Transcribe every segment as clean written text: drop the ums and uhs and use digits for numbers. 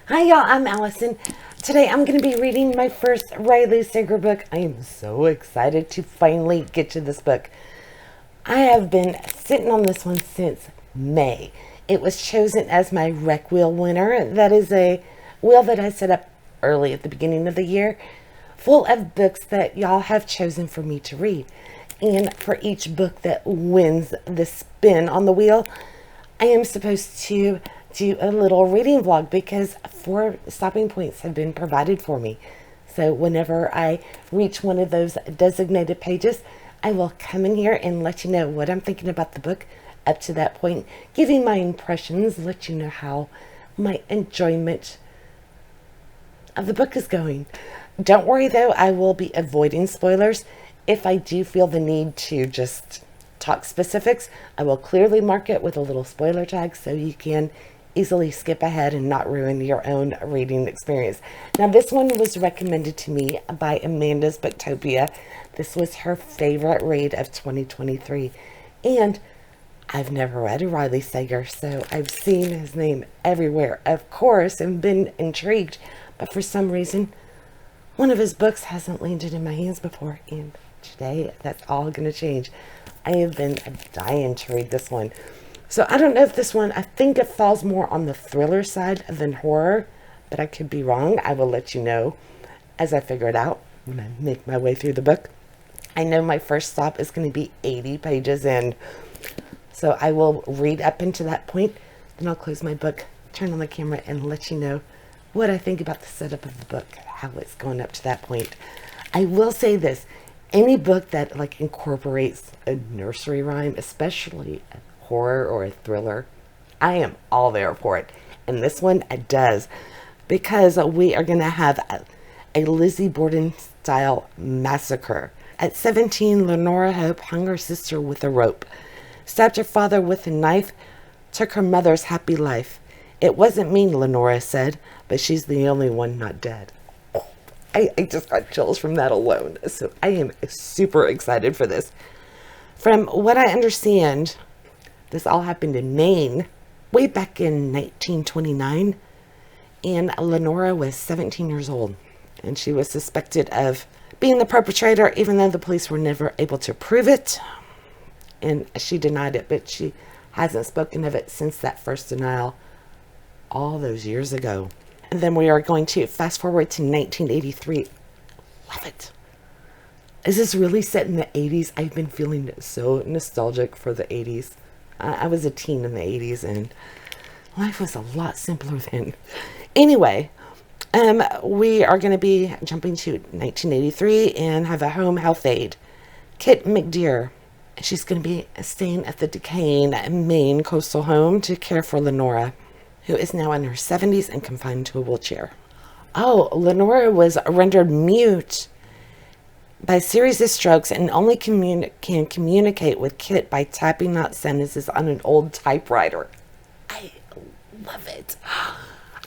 Hi y'all, I'm Allison. Today I'm going to be reading my first Riley Sager book. I am so excited to finally get to this book. I have been sitting on this one since May. It was chosen as my Rec Wheel winner. That is a wheel that I set up early at the beginning of the year, full of books that y'all have chosen for me to read. And for each book that wins the spin on the wheel, I am supposed to do a little reading vlog because 4 stopping points have been provided for me. So whenever I reach one of those designated pages, I will come in here and let you know what I'm thinking about the book up to that point, giving my impressions, let you know how my enjoyment of the book is going. Don't worry though, I will be avoiding spoilers. If I do feel the need to just talk specifics, I will clearly mark it with a little spoiler tag so you can easily skip ahead and not ruin your own reading experience. Now, this one was recommended to me by Amanda's Booktopia. This was her favorite read of 2023. And I've never read a Riley Sager, so I've seen his name everywhere, of course, and been intrigued. But for some reason, one of his books hasn't landed in my hands before. And today, that's all going to change. I have been dying to read this one. So I don't know if this one, I think it falls more on the thriller side than horror, but I could be wrong. I will let you know as I figure it out when I make my way through the book. I know my first stop is going to be 80 pages in. So I will read up into that point, then I'll close my book, turn on the camera, and let you know what I think about the setup of the book, how it's going up to that point. I will say this, any book that like incorporates a nursery rhyme, especially a horror or a thriller, I am all there for it. And this one does, because we are going to have a Lizzie Borden style massacre. At 17, Lenora Hope hung her sister with a rope, stabbed her father with a knife, took her mother's happy life. It wasn't me, Lenora said, but she's the only one not dead. I just got chills from that alone. So I am super excited for this. From what I understand, this all happened in Maine way back in 1929. And Lenora was 17 years old. And she was suspected of being the perpetrator, even though the police were never able to prove it. And she denied it, but she hasn't spoken of it since that first denial all those years ago. And then we are going to fast forward to 1983. Love it. Is this really set in the 80s? I've been feeling so nostalgic for the 80s. I was a teen in the 80s and life was a lot simpler then. Anyway, we are going to be jumping to 1983 and have a home health aide, Kit McDear. She's going to be staying at the decaying Maine coastal home to care for Lenora, who is now in her 70s and confined to a wheelchair. Oh, Lenora was rendered mute by a series of strokes and only can communicate with Kit by tapping out sentences on an old typewriter. I love it.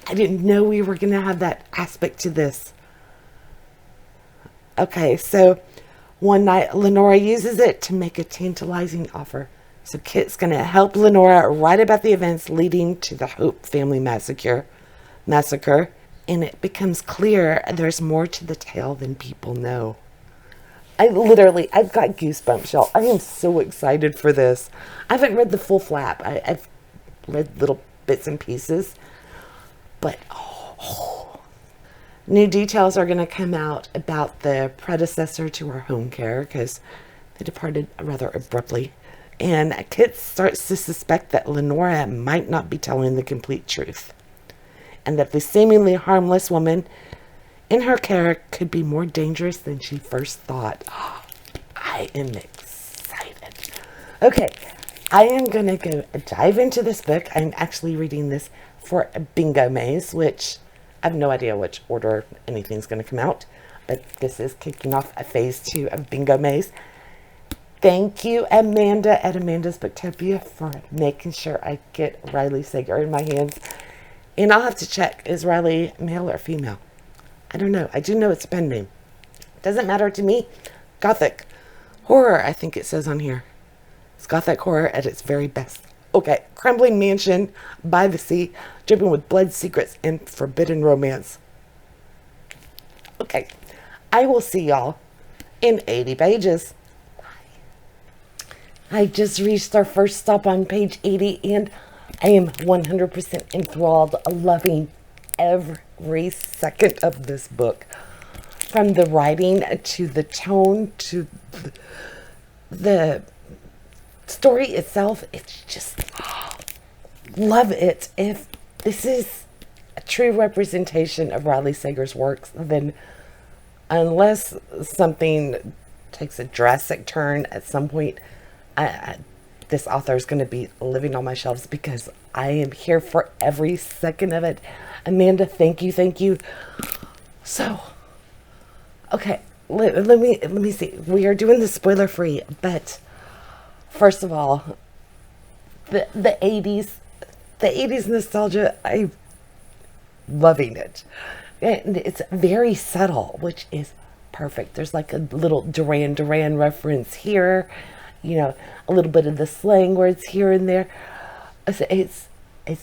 I didn't know we were going to have that aspect to this. Okay, so one night Lenora uses it to make a tantalizing offer. So Kit's going to help Lenora write about the events leading to the Hope family massacre. And it becomes clear there's more to the tale than people know. I've got goosebumps, y'all. I am so excited for this. I haven't read the full flap. I've read little bits and pieces. But, new details are going to come out about the predecessor to her home care because they departed rather abruptly. And Kit starts to suspect that Lenora might not be telling the complete truth. And that the seemingly harmless woman in her care could be more dangerous than she first thought. I am excited. Okay, I am going to go dive into this book. I'm actually reading this for a bingo maze, which I have no idea which order anything's going to come out. But this is kicking off a phase 2 of bingo maze. Thank you, Amanda at Amanda's Booktopia, for making sure I get Riley Sager in my hands. And I'll have to check, is Riley male or female? I don't know. I do know it's a pen name. Doesn't matter to me. Gothic horror, I think it says on here. It's Gothic horror at its very best. Okay, crumbling mansion by the sea, dripping with blood, secrets, and forbidden romance. Okay, I will see y'all in 80 pages. I just reached our first stop on page 80, and I am 100% enthralled, loving every second of this book. From the writing to the tone to the story itself, it's just, love it. If this is a true representation of Riley Sager's works, then unless something takes a drastic turn at some point, this author is going to be living on my shelves, because I am here for every second of it. Amanda, thank you, thank you. So, okay, let me see. We are doing this spoiler free, but first of all, the 80s nostalgia, I'm loving it. And it's very subtle, which is perfect. There's like a little Duran Duran reference here, you know, a little bit of the slang words here and there. It's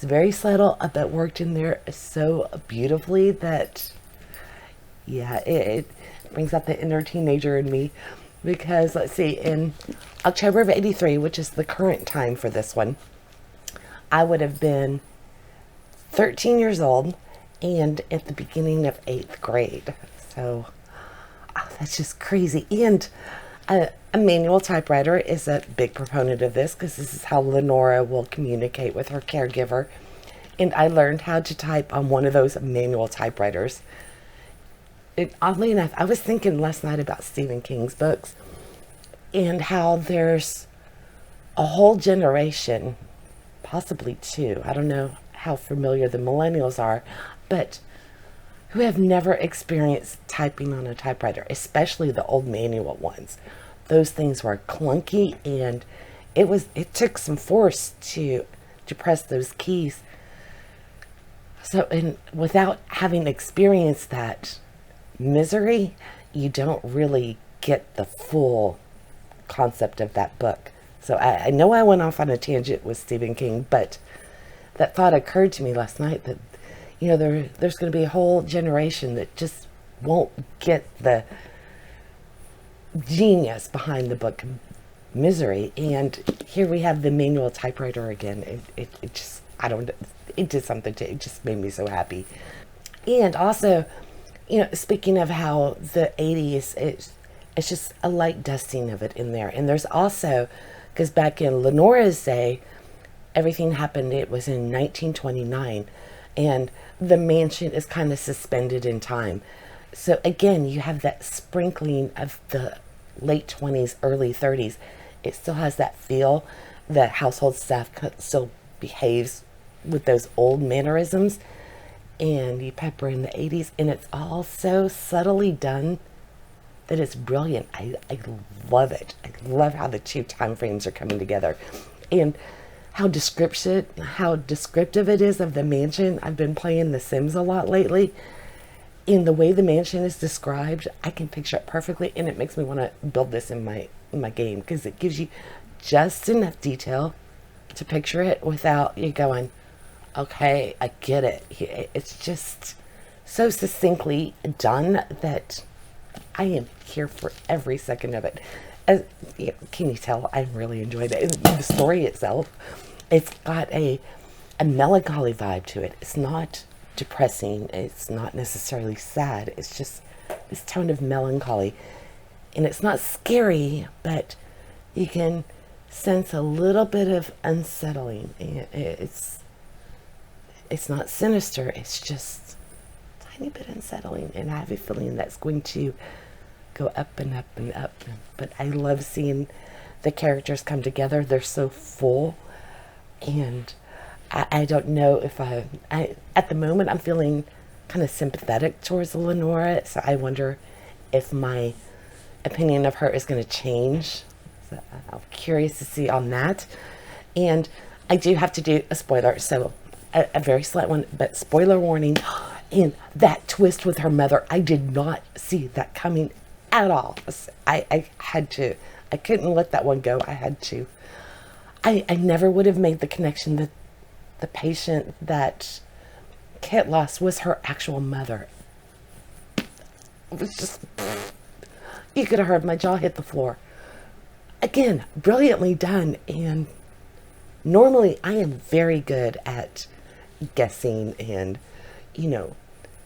very subtle, but worked in there so beautifully that, yeah, it brings out the inner teenager in me. Because, let's see, in October of 83, which is the current time for this one, I would have been 13 years old and at the beginning of 8th grade. So, that's just crazy. And a manual typewriter is a big proponent of this, because this is how Lenora will communicate with her caregiver. And I learned how to type on one of those manual typewriters. Oddly enough, I was thinking last night about Stephen King's books and how there's a whole generation, possibly two, I don't know how familiar the millennials are, but who have never experienced typing on a typewriter, especially the old manual ones. Those things were clunky, and it took some force to press those keys. So, and without having experienced that misery, you don't really get the full concept of that book. So I know I went off on a tangent with Stephen King, but that thought occurred to me last night that, you know, there's going to be a whole generation that just won't get the genius behind the book Misery. And here we have the manual typewriter again. It just, it did something to, it just made me so happy. And also, you know, speaking of how the 80s, it's just a light dusting of it in there. And there's also, because back in Lenora's day, everything happened, it was in 1929, and the mansion is kind of suspended in time. So again, you have that sprinkling of the late 20s, early 30s. It still has that feel. The household staff still behaves with those old mannerisms. And you pepper in the 80s, and it's all so subtly done that it's brilliant. I love it. I love how the two time frames are coming together, and how descriptive it is of the mansion. I've been playing The Sims a lot lately. In the way the mansion is described, I can picture it perfectly, and it makes me want to build this in my game, because it gives you just enough detail to picture it without you going, okay, I get it. It's just so succinctly done that I am here for every second of it. Can you tell I'm really enjoying it? The story itself, it's got a melancholy vibe to it. It's not depressing. It's not necessarily sad. It's just this tone of melancholy. And it's not scary, but you can sense a little bit of unsettling. It's not sinister. It's just a tiny bit unsettling. And I have a feeling that's going to go up and up and up. But I love seeing the characters come together. They're so full. And I don't know if I at the moment, I'm feeling kind of sympathetic towards Lenora. So I wonder if my opinion of her is going to change. So I'm curious to see on that. And I do have to do a spoiler. So a very slight one, but spoiler warning. And that twist with her mother, I did not see that coming at all. I couldn't let that one go. I I never would have made the connection that the patient that Kit lost was her actual mother. It was just, you could have heard my jaw hit the floor. Again, brilliantly done. And normally I am very good at guessing and,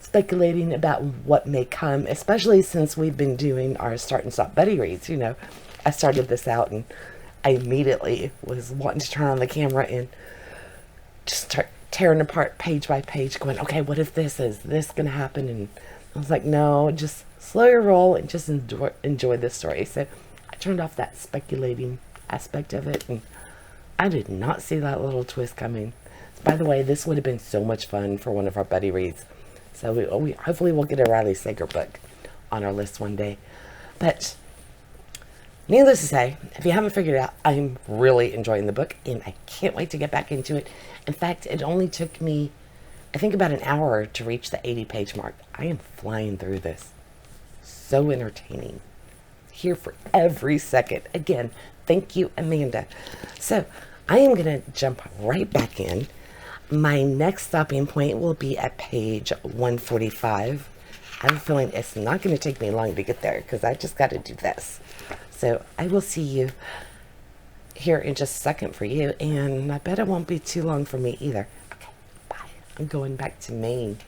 speculating about what may come, especially since we've been doing our start and stop buddy reads. I started this out and I immediately was wanting to turn on the camera and just start tearing apart page by page, going, okay, what if this is this going to happen? And I was like, no, just slow your roll and just enjoy this story. So I turned off that speculating aspect of it, and I did not see that little twist coming. By the way, this would have been so much fun for one of our buddy reads. So we hopefully we'll get a Riley Sager book on our list one day. But needless to say, if you haven't figured it out, I'm really enjoying the book, and I can't wait to get back into it. In fact, it only took me, I think, about an hour to reach the 80-page mark. I am flying through this. So entertaining. Here for every second. Again, thank you, Amanda. So I am going to jump right back in. My next stopping point will be at page 145. I have a feeling it's not going to take me long to get there because I just got to do this. So I will see you here in just a second for you, and I bet it won't be too long for me either. Okay, bye. I'm going back to Maine.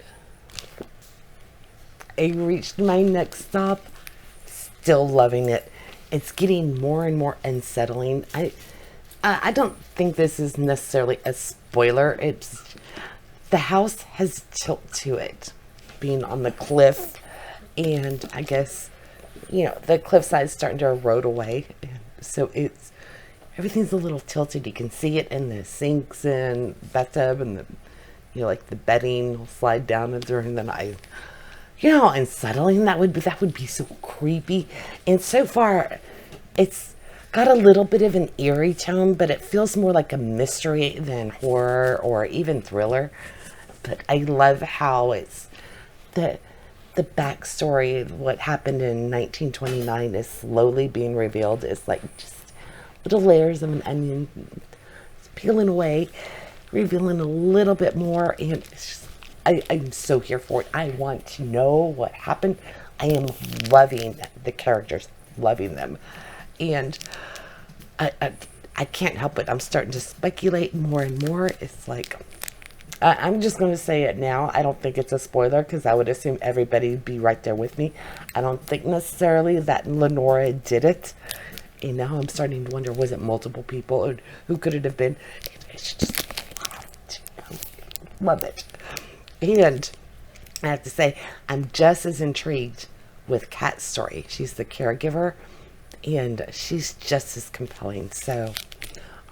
I reached my next stop. Still loving it. It's getting more and more unsettling. I don't think this is necessarily a spoiler. It's the house has tilt to it, being on the cliff, and I guess the cliffside is starting to erode away, so everything's a little tilted. You can see it in the sinks and bathtub, and like the bedding will slide down during the night. How unsettling that would be. That would be so creepy. And so far, it's got a little bit of an eerie tone, but it feels more like a mystery than horror or even thriller. But I love how it's the backstory of what happened in 1929 is slowly being revealed. It's like just little layers of an onion peeling away, revealing a little bit more, and it's just, I'm so here for it. I want to know what happened. I am loving the characters, loving them, and I can't help it. I'm starting to speculate more and more. It's like, I'm just going to say it now. I don't think it's a spoiler because I would assume everybody would be right there with me. I don't think necessarily that Lenora did it. And now I'm starting to wonder, was it multiple people, or who could it have been? It's just, love it. And I have to say, I'm just as intrigued with Kat's story. She's the caregiver, and she's just as compelling. So,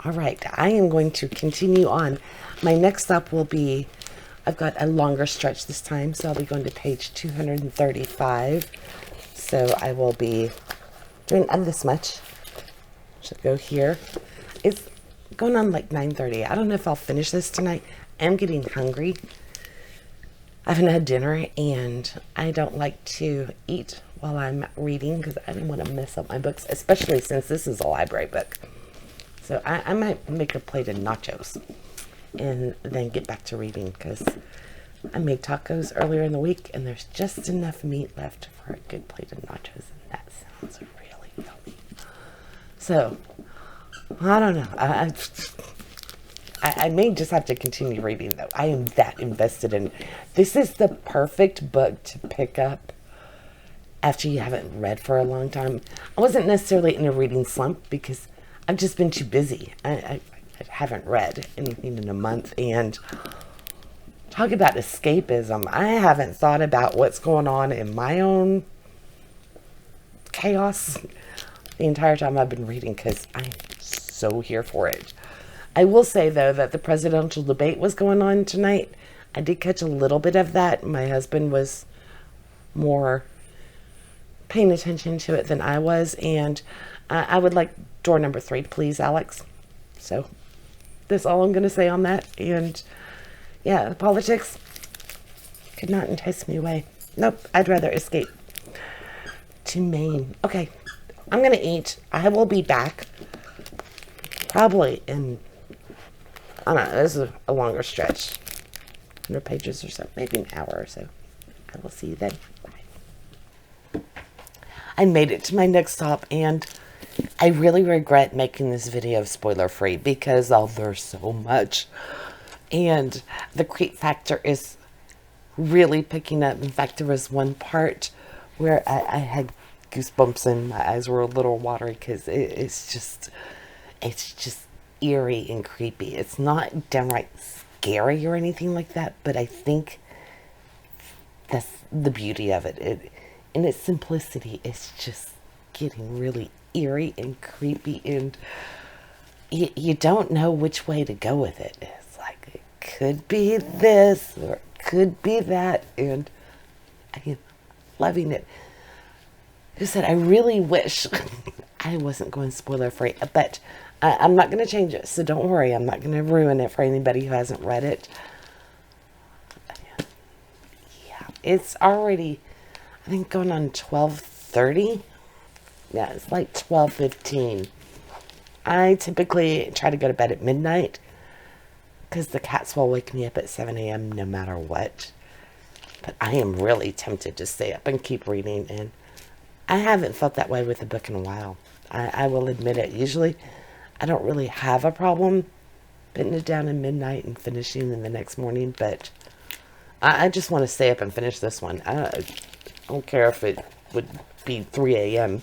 all right, I am going to continue on. My next stop will be, I've got a longer stretch this time, so I'll be going to page 235. So I will be doing this much. Should go here. It's going on like 9:30. I don't know if I'll finish this tonight. I'm getting hungry. I haven't had dinner, and I don't like to eat while I'm reading because I don't want to mess up my books, especially since this is a library book. So I might make a plate of nachos and then get back to reading because I made tacos earlier in the week, and there's just enough meat left for a good plate of nachos, and that sounds really yummy. So, I don't know. I may just have to continue reading, though. I am that invested in. This is the perfect book to pick up after you haven't read for a long time. I wasn't necessarily in a reading slump because I've just been too busy. I haven't read anything in a month. And talk about escapism. I haven't thought about what's going on in my own chaos the entire time I've been reading because I'm so here for it. I will say, though, that the presidential debate was going on tonight. I did catch a little bit of that. My husband was more paying attention to it than I was. And I would like door number 3, please, Alex. So that's all I'm going to say on that. And, yeah, the politics could not entice me away. Nope, I'd rather escape to Maine. Okay, I'm going to eat. I will be back. probably in, I don't know, this is a longer stretch. 100 pages or so, maybe an hour or so. I will see you then. Bye. I made it to my next stop, and I really regret making this video spoiler free because there's so much. And the creep factor is really picking up. In fact, there was one part where I had goosebumps and my eyes were a little watery because it's just eerie and creepy. It's not downright scary or anything like that, but I think that's the beauty of it. In its simplicity, it's just getting really eerie and creepy, and you don't know which way to go with it. It's like, it could be this or it could be that, and I'm loving it. Who said, I really wish I wasn't going spoiler free, but I'm not going to change it, so don't worry. I'm not going to ruin it for anybody who hasn't read it. Yeah, it's already, I think, going on 12:30. Yeah, it's like 12:15. I typically try to go to bed at midnight because the cats will wake me up at 7 a.m. no matter what. But I am really tempted to stay up and keep reading, and I haven't felt that way with a book in a while. I will admit it. Usually, I don't really have a problem putting it down at midnight and finishing in the next morning, but I just want to stay up and finish this one. I don't care if it would be 3 a.m.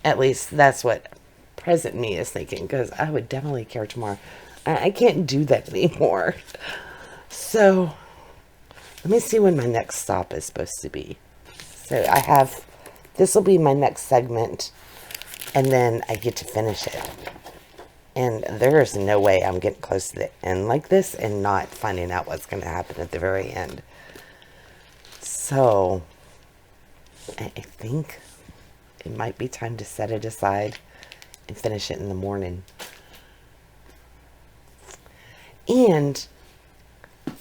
At least that's what present me is thinking, because I would definitely care tomorrow. I can't do that anymore. So, let me see when my next stop is supposed to be. So, this will be my next segment, and then I get to finish it. And there is no way I'm getting close to the end like this and not finding out what's going to happen at the very end. So, I think it might be time to set it aside and finish it in the morning. And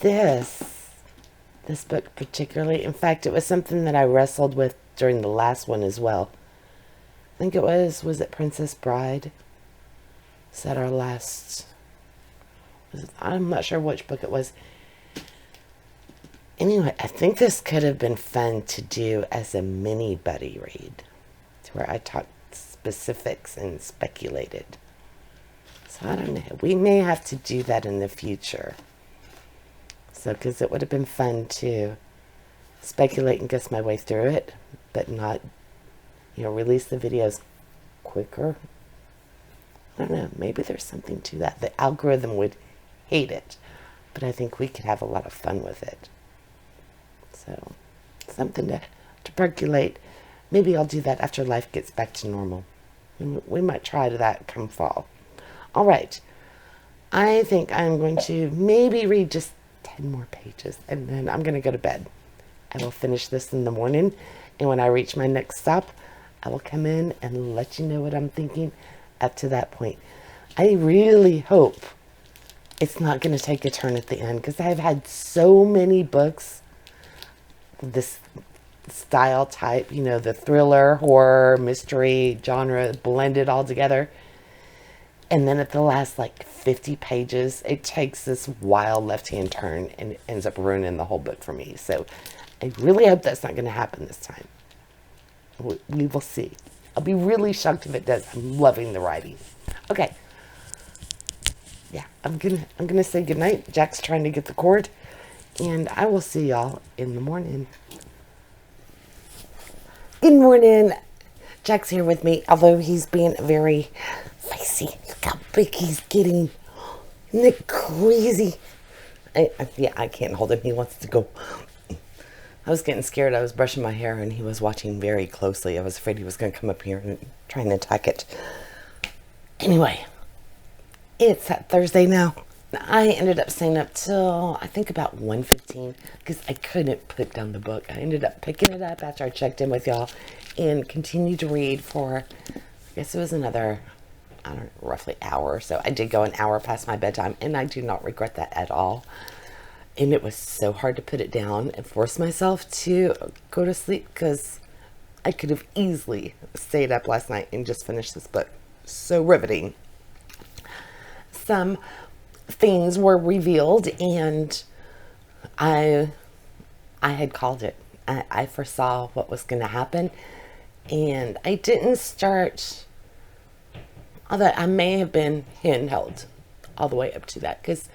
this book particularly, in fact, it was something that I wrestled with during the last one as well. I think it was it Princess Bride? Is that our last? I'm not sure which book it was. Anyway, I think this could have been fun to do as a mini buddy read, to where I talked specifics and speculated. So I don't know. We may have to do that in the future. So, because it would have been fun to speculate and guess my way through it, but not, release the videos quicker. I don't know. Maybe there's something to that. The algorithm would hate it, but I think we could have a lot of fun with it. So, something to percolate. Maybe I'll do that after life gets back to normal. We might try that come fall. All right. I think I'm going to maybe read just 10 more pages, and then I'm going to go to bed. I will finish this in the morning, and when I reach my next stop, I will come in and let you know what I'm thinking up to that point. I really hope it's not going to take a turn at the end, because I've had so many books, this style type, the thriller, horror, mystery genre blended all together. And then at the last 50 pages, it takes this wild left-hand turn and it ends up ruining the whole book for me. So I really hope that's not going to happen this time. We will see. I'll be really shocked if it does. I'm loving the writing. Okay. Yeah, I'm gonna say goodnight. Jack's trying to get the cord. And I will see y'all in the morning. Good morning. Jack's here with me, although he's being very feisty. Look how big he's getting. Isn't it crazy? I can't hold him. He wants to go. I was getting scared. I was brushing my hair and he was watching very closely. I was afraid he was going to come up here and try and attack it. Anyway, it's that Thursday now. I ended up staying up till I think about 1:15 because I couldn't put down the book. I ended up picking it up after I checked in with y'all and continued to read for, I guess it was another, I don't know, roughly hour or so. I did go an hour past my bedtime, and I do not regret that at all. And it was so hard to put it down and force myself to go to sleep because I could have easily stayed up last night and just finished this book. So riveting. some things were revealed, and I had called it. I foresaw what was going to happen, and I didn't start, although I may have been handheld all the way up to that, because,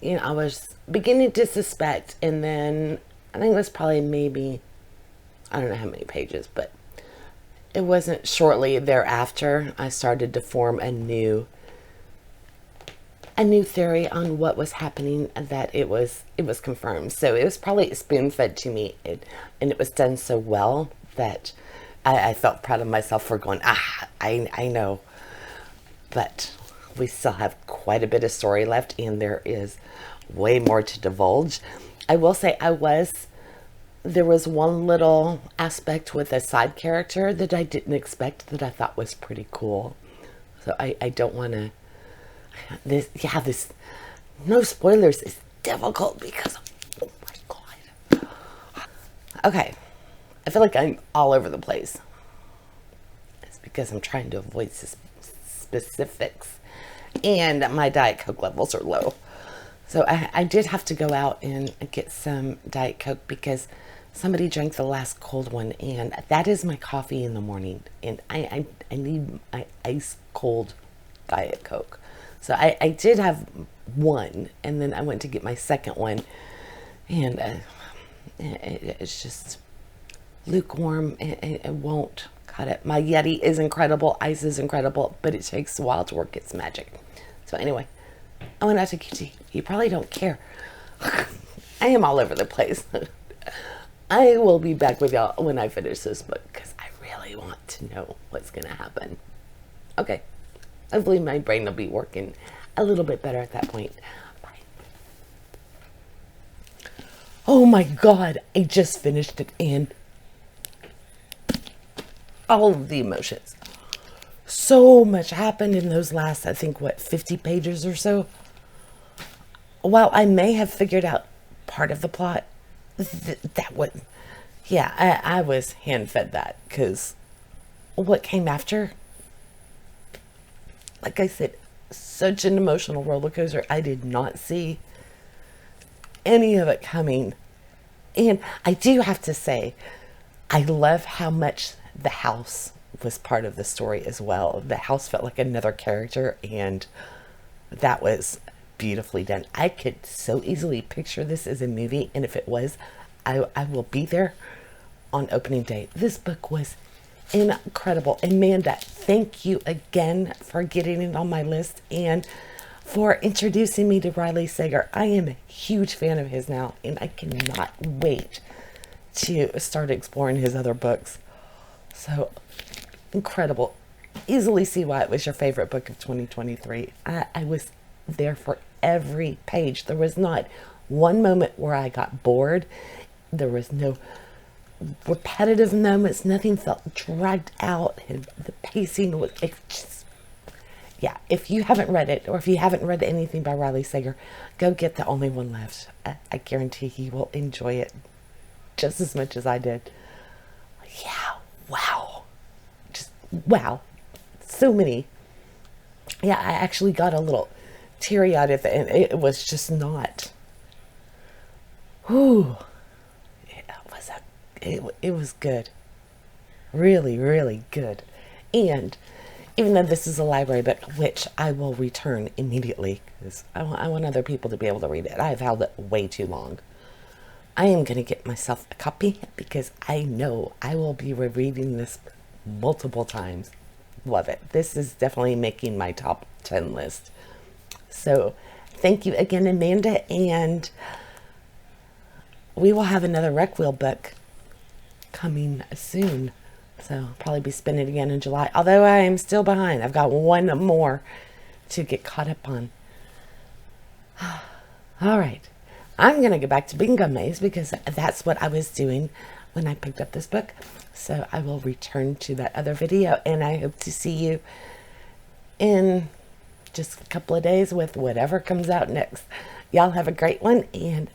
I was beginning to suspect, and then I think it was probably maybe, I don't know how many pages, but it wasn't shortly thereafter I started to form a new theory on what was happening, that it was confirmed. So it was probably spoon-fed to me, and it was done so well that I felt proud of myself for going, I know. But we still have quite a bit of story left, and there is way more to divulge. I will say there was one little aspect with a side character that I didn't expect that I thought was pretty cool. So I don't want to, this no spoilers is difficult because, oh my God. Okay, I feel like I'm all over the place. It's because I'm trying to avoid specifics, and my Diet Coke levels are low. So I did have to go out and get some Diet Coke because somebody drank the last cold one, and that is my coffee in the morning, and I need my ice cold Diet Coke. So I did have one, and then I went to get my second one, and it's just lukewarm. It won't cut it. My Yeti is incredible. Ice is incredible, but it takes a while to work its magic. So anyway, I went out to QT. You probably don't care. I am all over the place. I will be back with y'all when I finish this book, because I really want to know what's going to happen. Okay. Hopefully my brain will be working a little bit better at that point. Bye. Oh my God. I just finished it, and all of the emotions. So much happened in those last, I think, 50 pages or so. While I may have figured out part of the plot, that was, I was hand-fed that, because what came after, like I said, such an emotional roller coaster. I did not see any of it coming. And I do have to say, I love how much the house was part of the story as well. The house felt like another character, and that was beautifully done. I could so easily picture this as a movie, and if it was, I will be there on opening day. This book was incredible. Amanda, thank you again for getting it on my list and for introducing me to Riley Sager. I am a huge fan of his now, and I cannot wait to start exploring his other books. So incredible. Easily see why it was your favorite book of 2023. I was there for every page. There was not one moment where I got bored. There was no repetitive moments. Nothing felt dragged out. And the pacing was just, if you haven't read it, or if you haven't read anything by Riley Sager, go get The Only One Left. I guarantee you will enjoy it just as much as I did. Wow. Just wow. So many. I actually got a little teary-eyed at the end. It was just not. Whew. It was good. Really, really good. And even though this is a library book, which I will return immediately, because I want other people to be able to read it. I've held it way too long. I am going to get myself a copy, because I know I will be rereading this multiple times. Love it. This is definitely making my top 10 list. So thank you again, Amanda, and we will have another Rec Wheel book coming soon. So I'll probably be spinning it again in July, although I am still behind. I've got one more to get caught up on. All right. I'm going to go back to Bingo Maze, because that's what I was doing when I picked up this book. So I will return to that other video, and I hope to see you in just a couple of days with whatever comes out next. Y'all have a great one, and